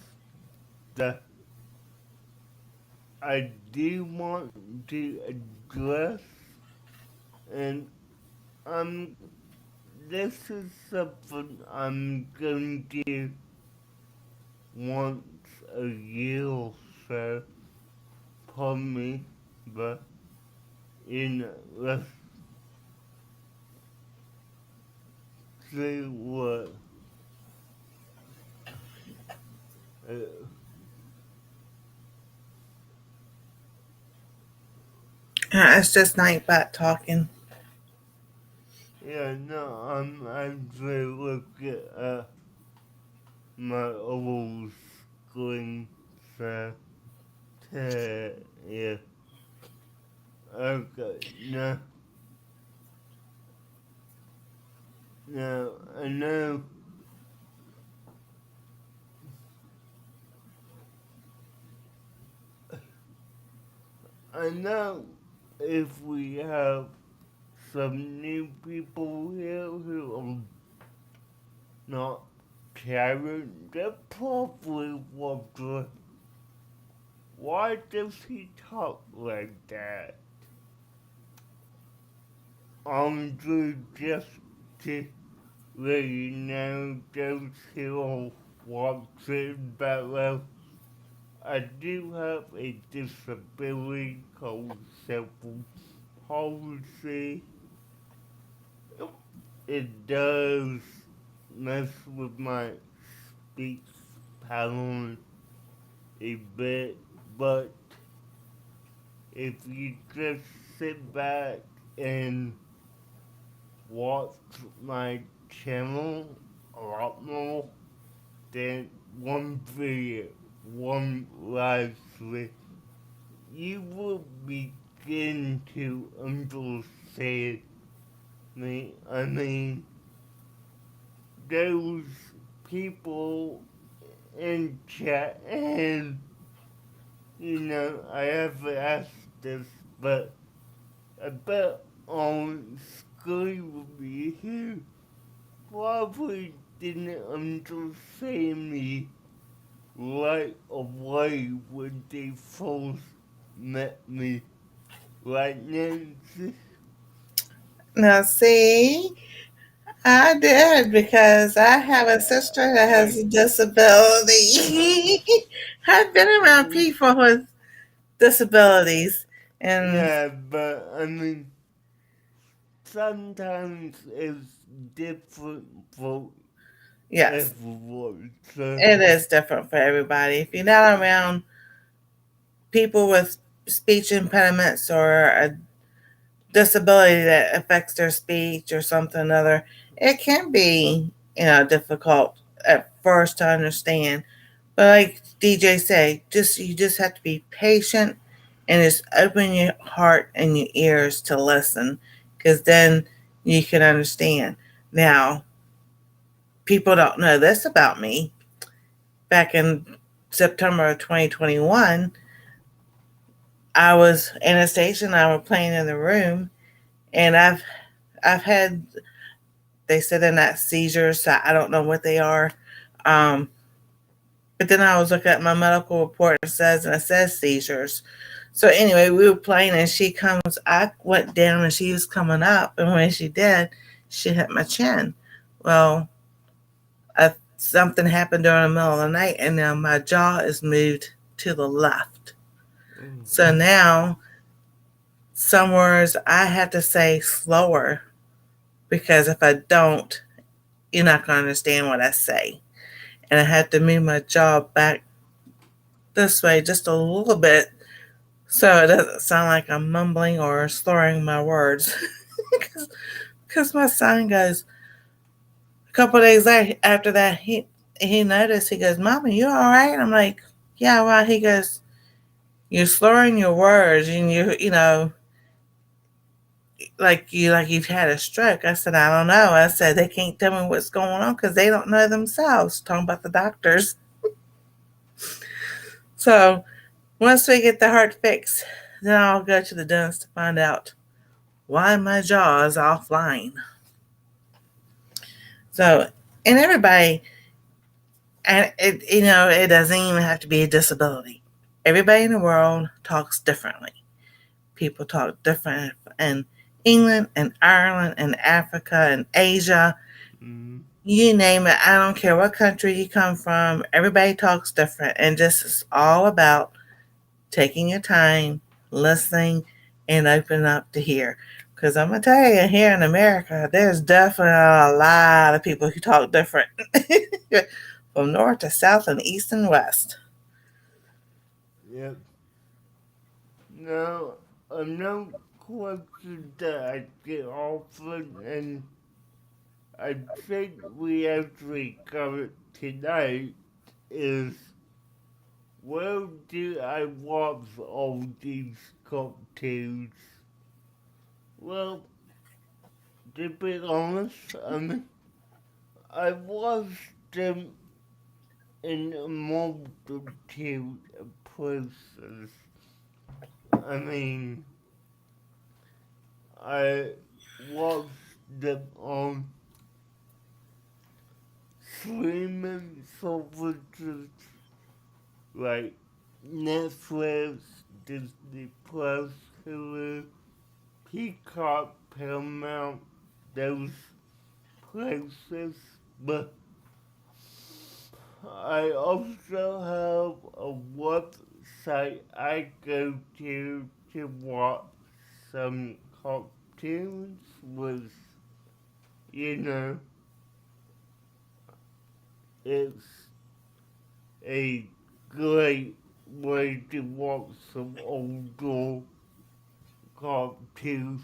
that I do want to address, and I'm this is something I'm going to once a year or so, pardon me, but let's see what uh, It's just Nightbot talking. yeah, no, I'm actually looking at my old screen, so yeah, okay, no, no, I know if we have some new people here who are not Karen, they probably wonder, why does he talk like that? Andrew, just to let you know, those who are watching below, I do have a disability called cerebral palsy. It does mess with my speech pattern a bit, but if you just sit back and watch my channel a lot more than one video, one live stream, you will begin to understand me. I mean, those people in chat, and I have asked this, but I bet on screen with me who probably didn't understand me right away when they first met me. Right, Nancy? Now, see, I did because I have a sister that has a disability. I've been around people with disabilities, and Yeah, but I mean, sometimes it's different for yes, everyone. So, it is different for everybody. If you're not around people with speech impediments or a disability that affects their speech or something or another, it can be, difficult at first to understand. But like DJ say, you just have to be patient and just open your heart and your ears to listen, because then you can understand. Now, people don't know this about me. Back in September of 2021, I was in a station. I was playing in the room, and I've had, they said they're not seizures, so I don't know what they are. Um, but then I was looking at my medical report, and it says seizures. So anyway, we were playing, and she comes. I went down, and she was coming up, and when she did, she hit my chin. Well, something happened during the middle of the night, and now my jaw is moved to the left. So now, some words I have to say slower, because if I don't, you're not going to understand what I say. And I have to move my jaw back this way just a little bit so it doesn't sound like I'm mumbling or slurring my words. Because my son goes, a couple of days later, after that, he noticed, he goes, Mommy, you all right? I'm like, yeah, well, he goes, you're slurring your words and you know, like you've had a stroke. I said, I don't know. I said, they can't tell me what's going on because they don't know themselves. Talking about the doctors. So once we get the heart fixed, then I'll go to the dentist to find out why my jaw is offline. So, and everybody, and it doesn't even have to be a disability. Everybody in the world talks differently. People talk different in England and Ireland and Africa and Asia. Mm. You name it. I don't care what country you come from. Everybody talks different. And this is all about taking your time, listening, and opening up to hear. Because I'm going to tell you, here in America, there's definitely a lot of people who talk different from north to south and east and west. Yep. Now, another question that I get often, and I think we actually covered tonight, is where do I watch all these cartoons? Well, to be honest, I watched them in a multitude of places. I mean, I watched them on streaming services like Netflix, Disney Plus, Hulu, Peacock, Paramount, those places. But I also have a website I go to watch some cartoons with, you know, it's a great way to watch some older cartoons.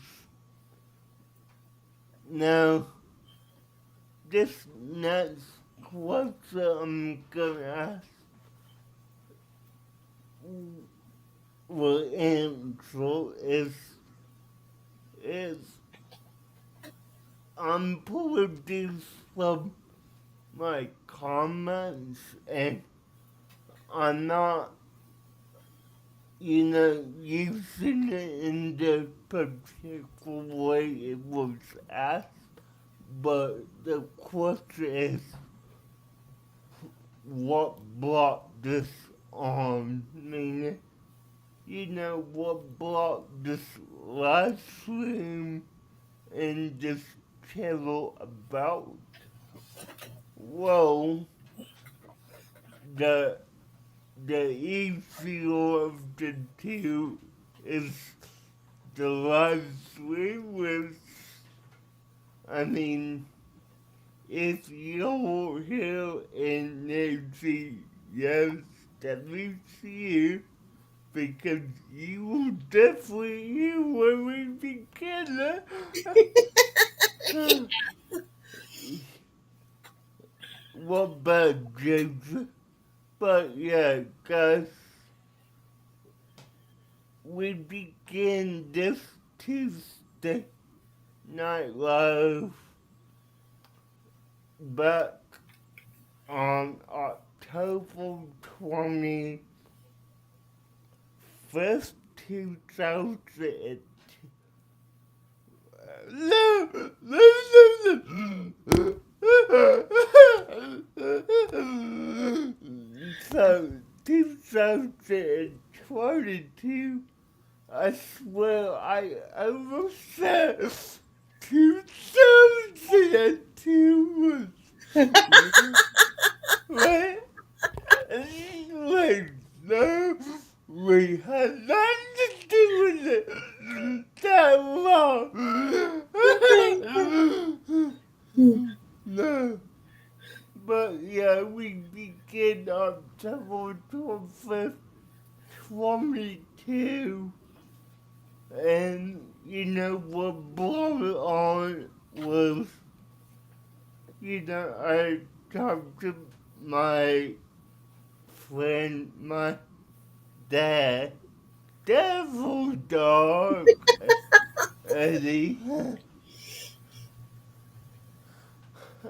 Now, this next question I'm gonna ask will answer is I'm pulling this from my comments and I'm not, using it in the particular way it was asked, but the question is what brought this on? Meaning, what brought this live stream and this channel about? Well, the the easier of the two is the live stream, which, I mean, if you're here in Nancy, yes, that means you, because you will definitely hear when we begin. What bad James? But yeah, guys, we begin this Tuesday night live back on October 25th, 2000. No, no, no, no. So, 2022, I swear I almost said 2002 wait, wait, no, we had nothing to do with it that long. No, in October 25th, 22. And, what brought it on was, I talked to my friend, my dad, devil dog, Eddie.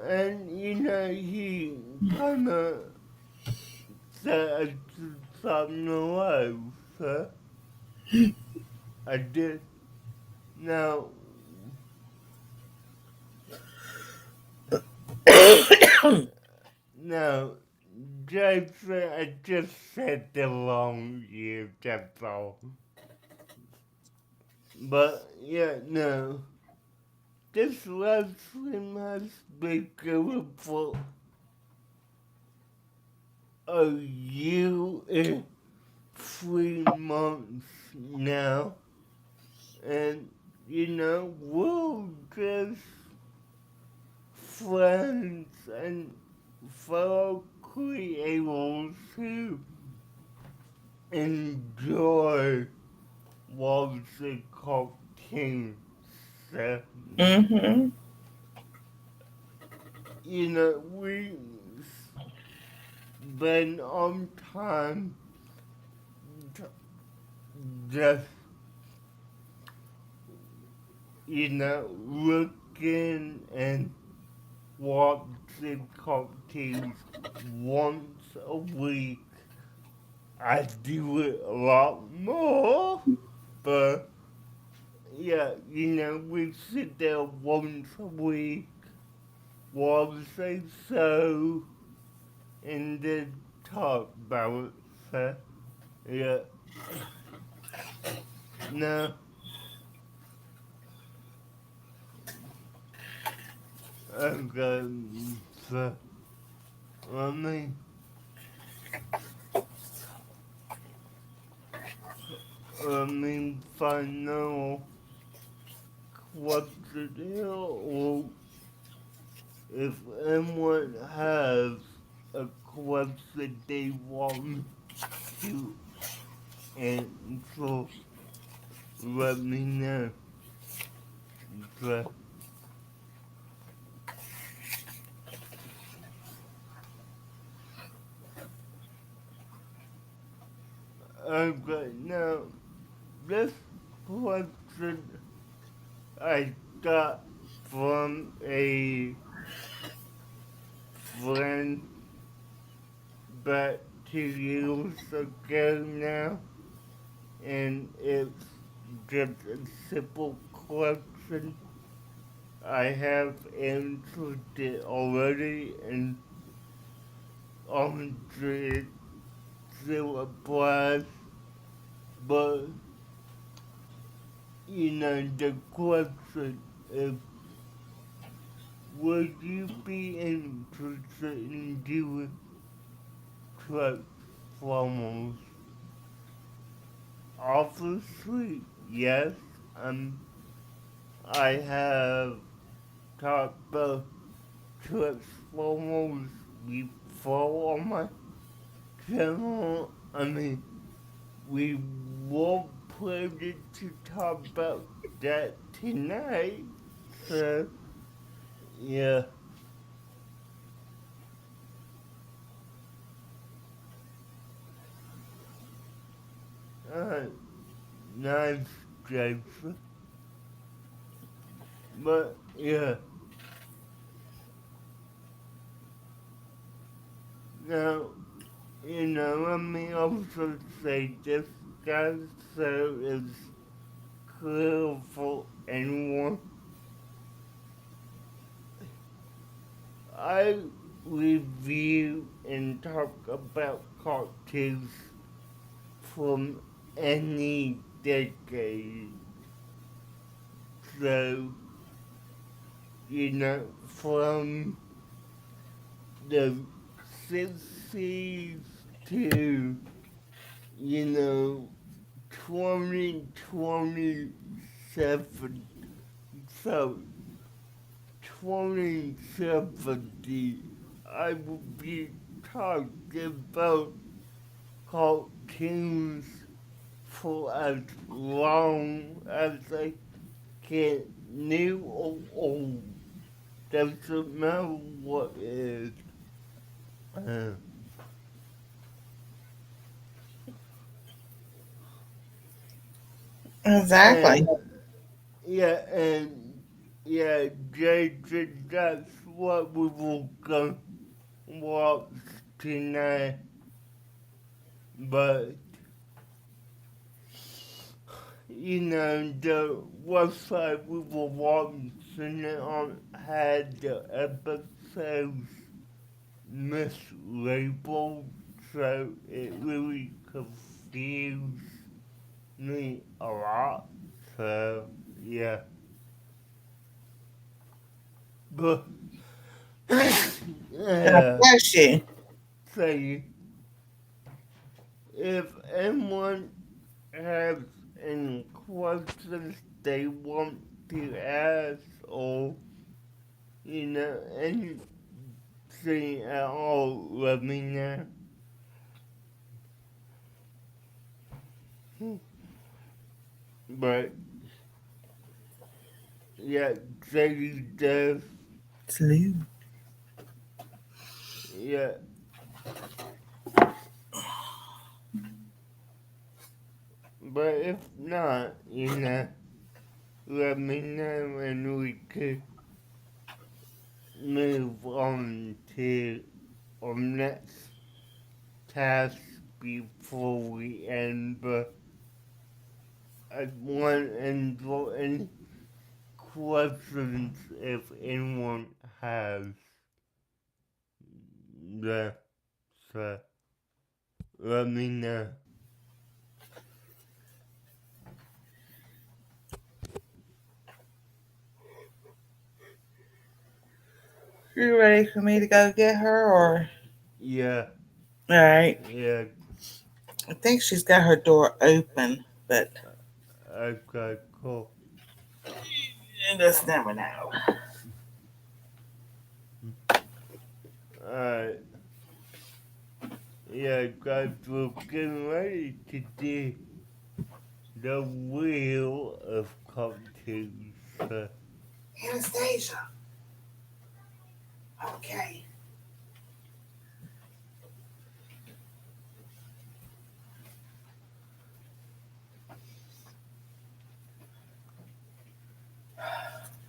And, he kind of said something away, so I did. Now, now, Jason, I just said the wrong year, that's all. But, yeah, no. This wrestling has been going for a year and 3 months now. And, we're just friends and fellow creators who enjoy watching cartoons. So, Mm-hmm. we spend our time just, looking and watching cartoons once a week. I do it a lot more, but yeah, we sit there once a week, watch a show, and then talk about it. So, yeah. No, okay, so, let me, find out question here, or if anyone has a question they want me to answer, let me know. So, okay, now, this question I got from a friend back 2 years ago now, and it's just a simple question. I have answered it already, and it still applies, but the question is, would you be interested in doing Transformers? Obviously, yes. I have talked about Transformers before on my channel. We were planning to talk about that tonight, so yeah. Uh, nice, Jason. But yeah. Now, let me also say this, guys, so it's clear for anyone. I review and talk about cartoons from any decade. So, from the 60s to, 2027. So, 2070, I will be talked about cartoons for as long as I can, new or old. Doesn't matter what it is. Uh, Exactly. and and yeah, Jason, that's what we will go watch tonight. But the website we were watching it on had the episodes mislabeled, so it really confused me a lot. So yeah, but God yeah, bless you. say if anyone has any questions they want to ask or anything at all, let me know. But yeah, Sadie does. Salute. Yeah, but if not, let me know and we could move on to our next task before we end. But I want to enjoy any questions if anyone has. Yeah, so let me know. You ready for me to go get her, or? Yeah, All right. yeah, I think she's got her door open, but okay, cool. you just never know. Alright, yeah, guys, we're getting ready to do the wheel of cartoons. So, Anastasia. Okay.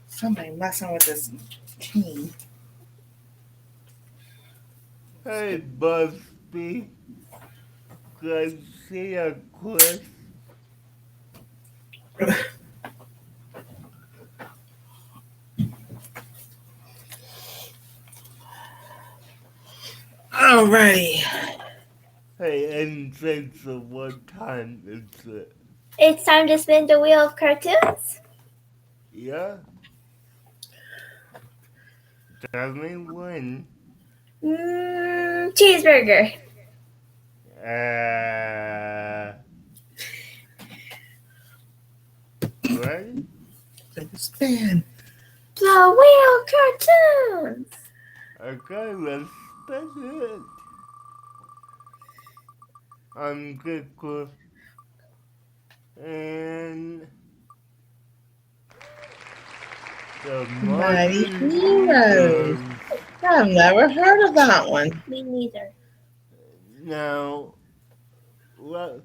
Somebody messing with this team. hey, Busby, can I see a quiz? Alrighty. Hey, and thanks for what time is it? It's time to spin the wheel of cartoons. Yeah? Tell me when. Cheeseburger. Ready? Take a spin. The wheel cartoons. Okay, let's spin it. I'm good with and the Mighty Mighty Heroes. Heroes. I've never heard of that one. Me neither. Now, let,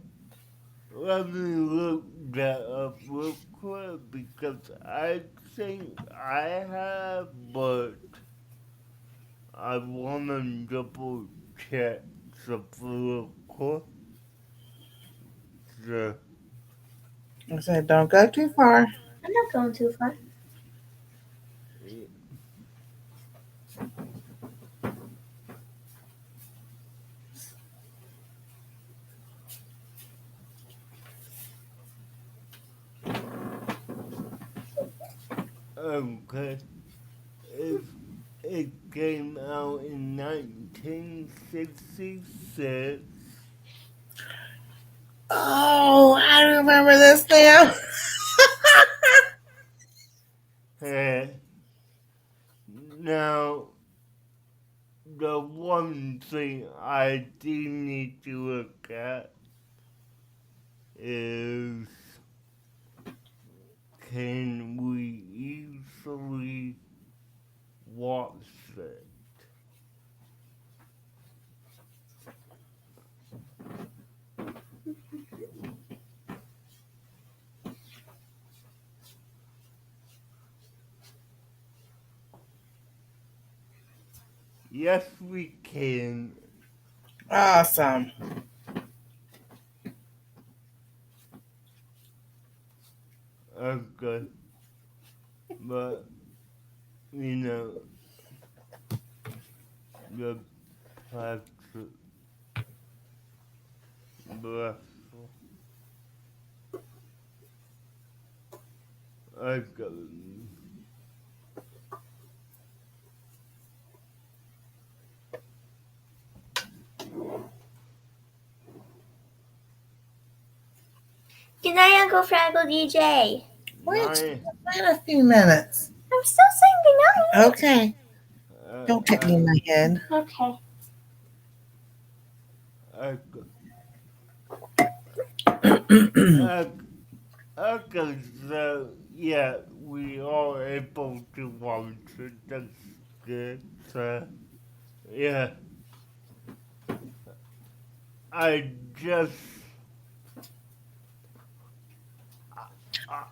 let me look that up real quick because I think I have, but I want to double check something real quick. So, I said, don't go too far. I'm not going too far. okay. It, it came out in 1966. Oh, I remember this now. Now, the one thing I do need to look at is, can we easily watch it? Yes, we can. Awesome. Okay. But, you know, the plastic blessful. Okay. Good night, Uncle Fraggle DJ. Wait a few minutes. I'm still saying good night. Okay. Don't hit me in my head. Okay. Okay, so yeah, we are able to watch it. That's good. So yeah, I just I,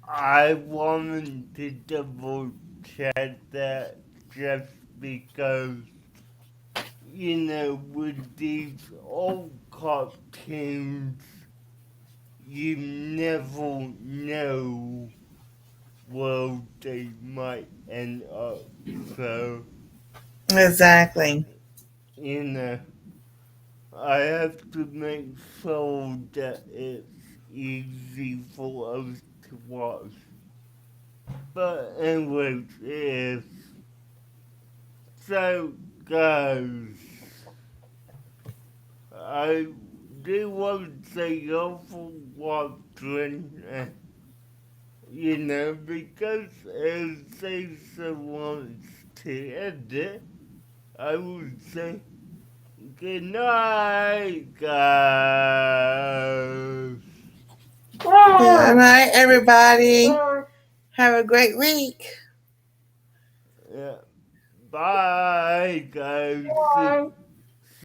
I wanted to double check that just because, you know, with these old cartoons, you never know where they might end up. So, Exactly. you know, I have to make sure that it's easy for us to watch. But anyways, it is. So, guys, I do want to say you for watching, you know, because if Cesar wants to end it, I would say good night, guys. Good night, everybody. Have a great week. Yeah. Bye, guys.